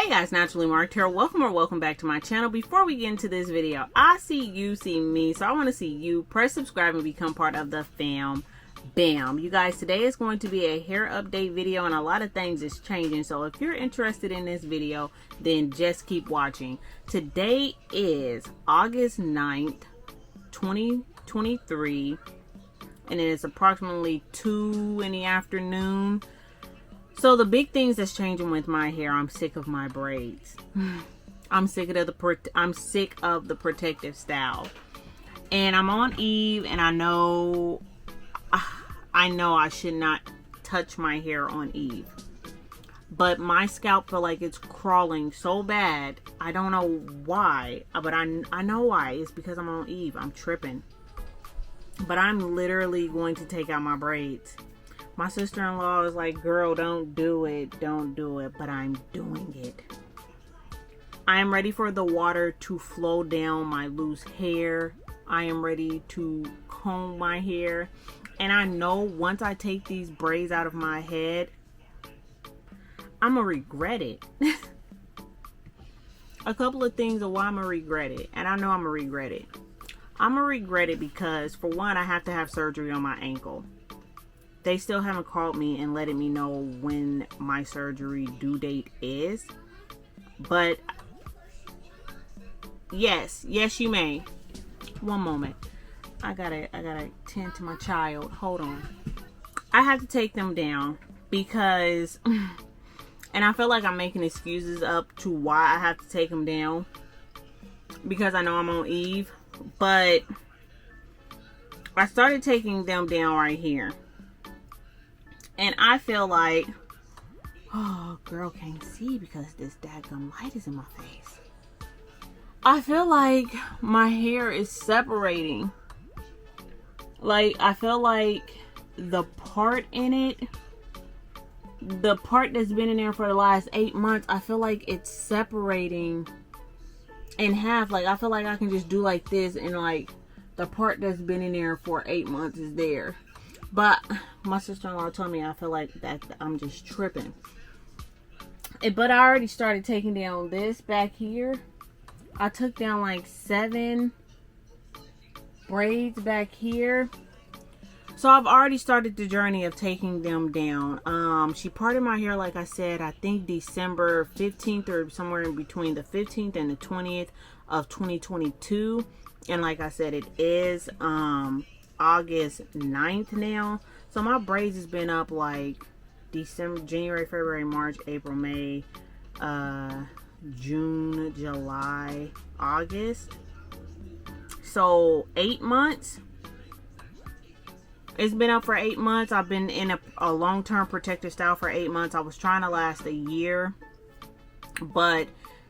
Hey guys, Naturally Marked here. Welcome back to my channel. Before we get into this video, I see you, see me, so I want to see you. Press subscribe and become part of the fam. Bam. You guys, today is going to be a hair update video and a lot of things is changing. So if you're interested in this video, then just keep watching. Today is August 9th, 2023, and it is approximately 2 in the afternoon. So the big things that's changing with my hair, I'm sick of my braids. I'm sick of the protective style. And I'm on Eve, and I know I should not touch my hair on Eve. But my scalp feel like it's crawling so bad. I don't know why, but I know why. It's because I'm on Eve. I'm tripping. But I'm literally going to take out my braids. My sister-in-law is like, girl, don't do it, but I'm doing it. I am ready for the water to flow down my loose hair. I am ready to comb my hair. And I know once I take these braids out of my head, I'm gonna regret it. A couple of things of why I'm gonna regret it. And I know I'm gonna regret it. I'm gonna regret it because, for one, I have to have surgery on my ankle. They still haven't called me and letting me know when my surgery due date is. But yes, you may. One moment. I gotta tend to my child. Hold on. I have to take them down because, and I feel like I'm making excuses up to why I have to take them down, because I know I'm on Eve. But I started taking them down right here. And I feel like, oh, girl can't see because this daggum light is in my face. I feel like my hair is separating. Like, I feel like the part in it, the part that's been in there for the last 8 months, I feel like it's separating in half. Like, I feel like I can just do like this and like the part that's been in there for 8 months is there. But my sister-in-law told me I feel like that I'm just tripping. But I already started taking down this back here. I took down like 7 braids back here. So I've already started the journey of taking them down. She parted my hair, like I said, I think December 15th or somewhere in between the 15th and the 20th of 2022. And like I said, it is August 9th now. So my braids has been up like December, January, February, March, April, May, June, July, August. So 8 months. It's been up for 8 months. I've been in a long-term protective style for 8 months. I was trying to last a year, but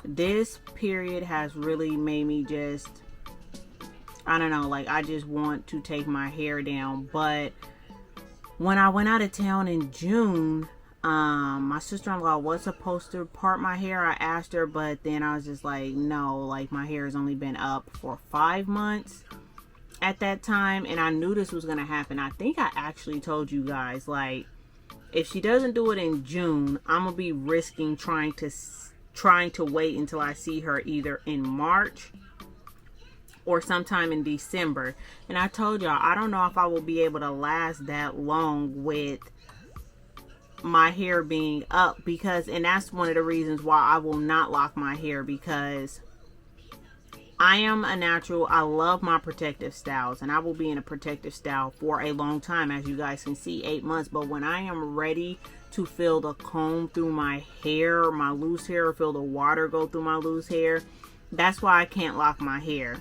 this period has really made me just, I don't know, like I just want to take my hair down. But when I went out of town in June, my sister-in-law was supposed to part my hair. I asked her, but then I was just like, no, like my hair has only been up for 5 months at that time, and I knew this was gonna happen. I think I actually told you guys, like, if she doesn't do it in June, I'm gonna be risking trying to wait until I see her either in March or sometime in December. And I told y'all, I don't know if I will be able to last that long with my hair being up, because, and that's one of the reasons why I will not lock my hair, because I am a natural. I love my protective styles, and I will be in a protective style for a long time, as you guys can see, 8 months. But when I am ready to feel the comb through my hair, my loose hair, or feel the water go through my loose hair, that's why I can't lock my hair.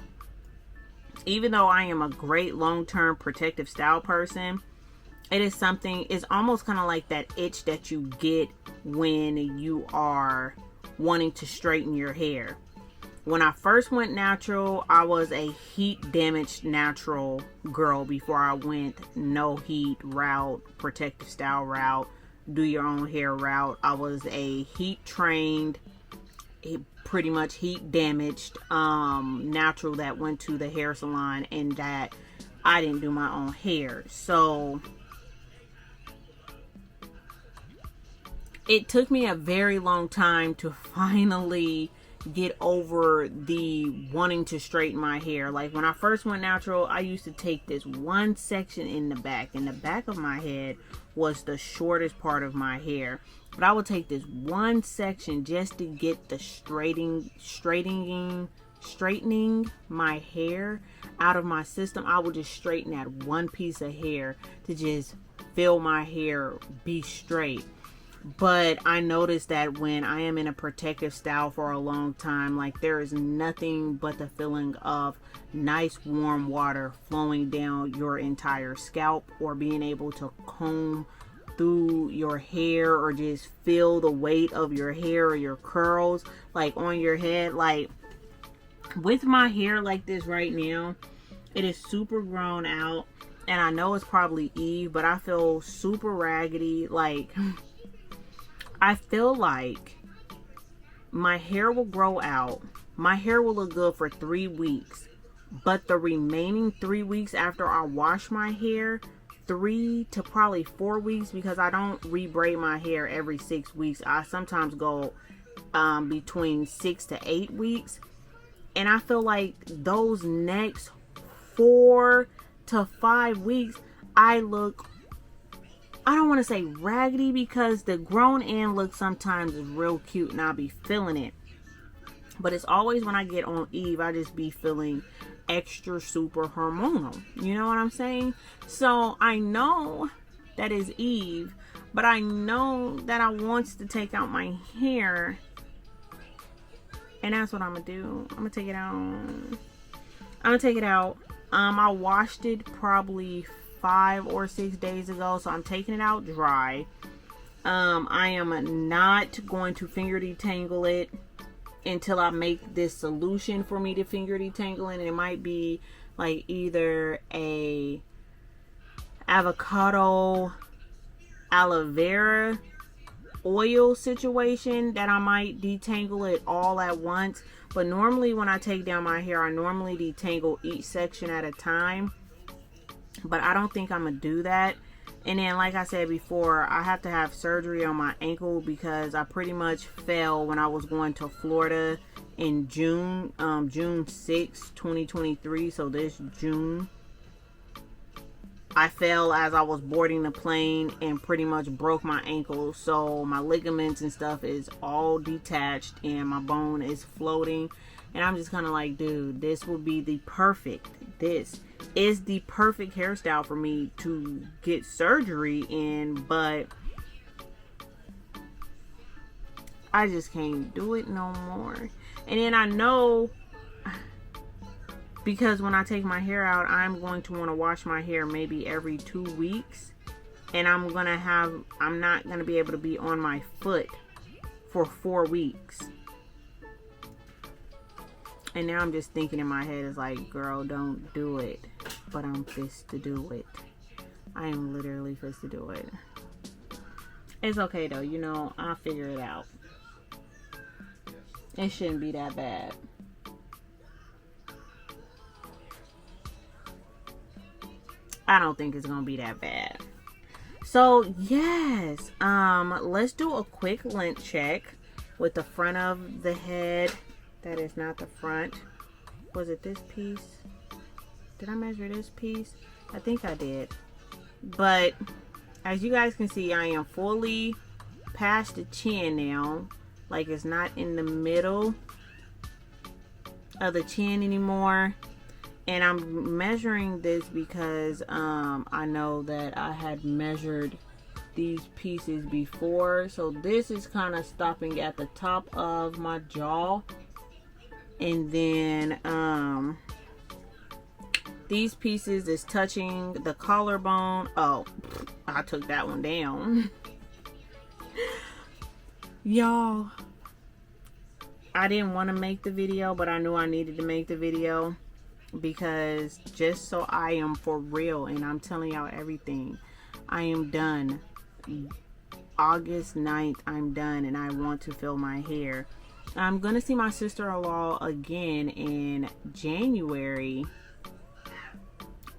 Even though I am a great long-term protective style person, it is something, it's almost kind of like that itch that you get when you are wanting to straighten your hair. When I first went natural, I was a heat damaged natural girl before I went no heat route, protective style route, do your own hair route. I was a heat trained, pretty much heat damaged natural that went to the hair salon, and that I didn't do my own hair. So it took me a very long time to finally get over the wanting to straighten my hair. Like when I first went natural, I used to take this one section in the back, and the back of my head was the shortest part of my hair. But I would take this one section just to get the straightening my hair out of my system. I would just straighten that one piece of hair to just feel my hair be straight. But I noticed that when I am in a protective style for a long time, like there is nothing but the feeling of nice warm water flowing down your entire scalp, or being able to comb through your hair, or just feel the weight of your hair or your curls like on your head. Like with my hair like this right now, it is super grown out, and I know it's probably Eve, but I feel super raggedy. Like I feel like my hair will grow out, my hair will look good for 3 weeks, but the remaining 3 weeks after I wash my hair, 3 to probably 4 weeks, because I don't rebraid my hair every 6 weeks. I sometimes go between 6 to 8 weeks, and I feel like those next 4 to 5 weeks I look, I don't want to say raggedy, because the grown in look sometimes is real cute and I'll be feeling it. But it's always when I get on Eve, I just be feeling extra super hormonal. You know what I'm saying? So I know that is Eve, but I know that I wants to take out my hair. And that's what I'm going to do. I'm going to take it out. I washed it probably 5 or 6 days ago, so I'm taking it out dry. I am not going to finger detangle it until I make this solution for me to finger detangle it. And it might be like either a avocado aloe vera oil situation that I might detangle it all at once. But normally when I take down my hair, I normally detangle each section at a time. But I don't think I'm gonna do that. And then, like I said before, I have to have surgery on my ankle because I pretty much fell when I was going to Florida in June 6, 2023. So this June, I fell as I was boarding the plane and pretty much broke my ankle. So my ligaments and stuff is all detached and my bone is floating. And I'm just kind of like, dude, this is the perfect hairstyle for me to get surgery in, but I just can't do it no more. And then I know, because when I take my hair out, I'm going to want to wash my hair maybe every 2 weeks, and I'm not going to be able to be on my foot for 4 weeks. And now I'm just thinking in my head, it's like, girl, don't do it. But I'm fist to do it. I am literally fist to do it. It's okay though, you know, I'll figure it out. It shouldn't be that bad. I don't think it's gonna be that bad. So yes, let's do a quick length check with the front of the head. That is not the front. Was it this piece? Did I measure this piece? I think I did. But as you guys can see, I am fully past the chin now. Like it's not in the middle of the chin anymore. And I'm measuring this because I know that I had measured these pieces before. So this is kind of stopping at the top of my jaw. And then these pieces is touching the collarbone. Oh, I took that one down. Y'all, I didn't want to make the video, but I knew I needed to make the video because just so I am for real and I'm telling y'all everything. I am done. August 9th, I'm done, and I want to fill my hair. I'm gonna see my sister-in-law again in January,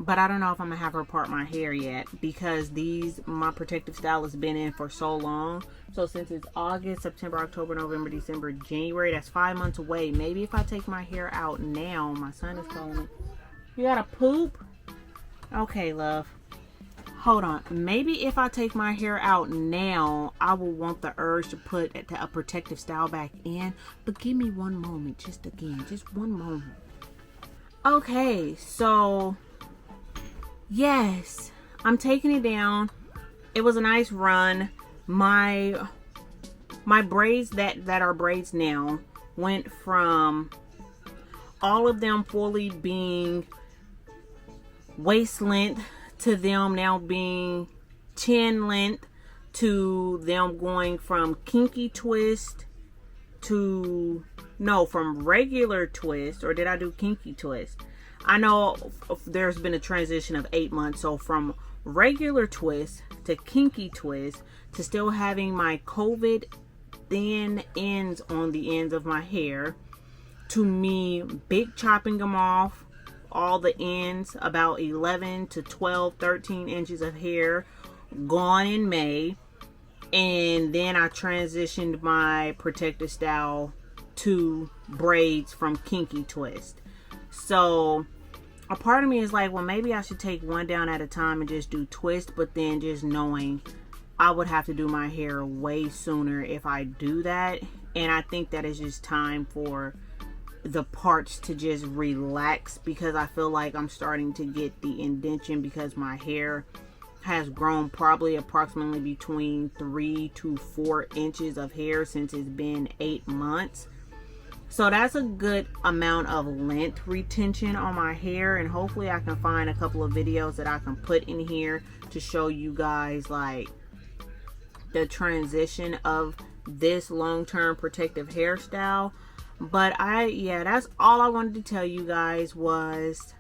But I don't know if I'm gonna have her part my hair yet, because my protective style has been in for so long. So since it's August, September, October, November, December, January, that's 5 months away. Maybe if I take my hair out now, my son is calling me. You gotta poop? Okay, love. Hold on. Maybe if I take my hair out now, I will want the urge to put a protective style back in. But give me one moment, just one moment. Okay, so yes, I'm taking it down. It was a nice run. My braids that are braids now went from all of them fully being waist length to them now being chin length, to them going from kinky twist to, no, from regular twist, or did I do kinky twist? I know there's been a transition of 8 months, so from regular twist to kinky twist to still having my COVID thin ends on the ends of my hair, to me big chopping them off, all the ends, about 11 to 12, 13 inches of hair gone in May. And then I transitioned my protective style to braids from kinky twist. So a part of me is like, well, maybe I should take one down at a time and just do twist, but then just knowing I would have to do my hair way sooner if I do that. And I think that is just time for the parts to just relax, because I feel like I'm starting to get the indentation, because my hair has grown probably approximately between 3 to 4 inches of hair since it's been 8 months. So that's a good amount of length retention on my hair, and hopefully I can find a couple of videos that I can put in here to show you guys like the transition of this long-term protective hairstyle. But that's all I wanted to tell you guys. Was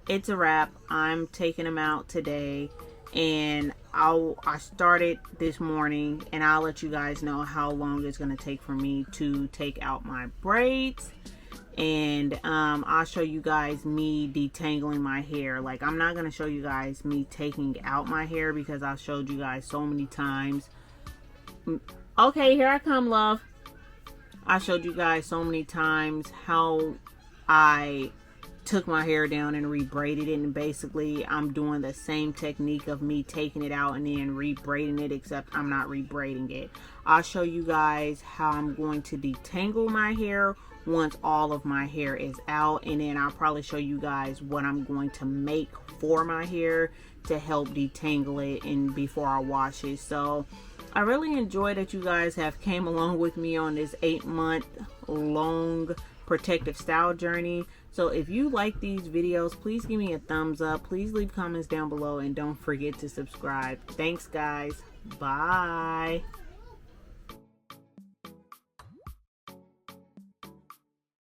it's a wrap. I'm taking them out today, and I started this morning, and I'll let you guys know how long it's going to take for me to take out my braids. And I'll show you guys me detangling my hair. Like, I'm not going to show you guys me taking out my hair, because I've showed you guys so many times. Okay, here I come, love. I showed you guys so many times how I took my hair down and rebraided it, and basically I'm doing the same technique of me taking it out and then rebraiding it, except I'm not rebraiding it. I'll show you guys how I'm going to detangle my hair once all of my hair is out, and then I'll probably show you guys what I'm going to make for my hair to help detangle it and before I wash it. So I really enjoy that you guys have came along with me on this 8-month long protective style journey. So if you like these videos, please give me a thumbs up. Please leave comments down below, and don't forget to subscribe. Thanks, guys. Bye.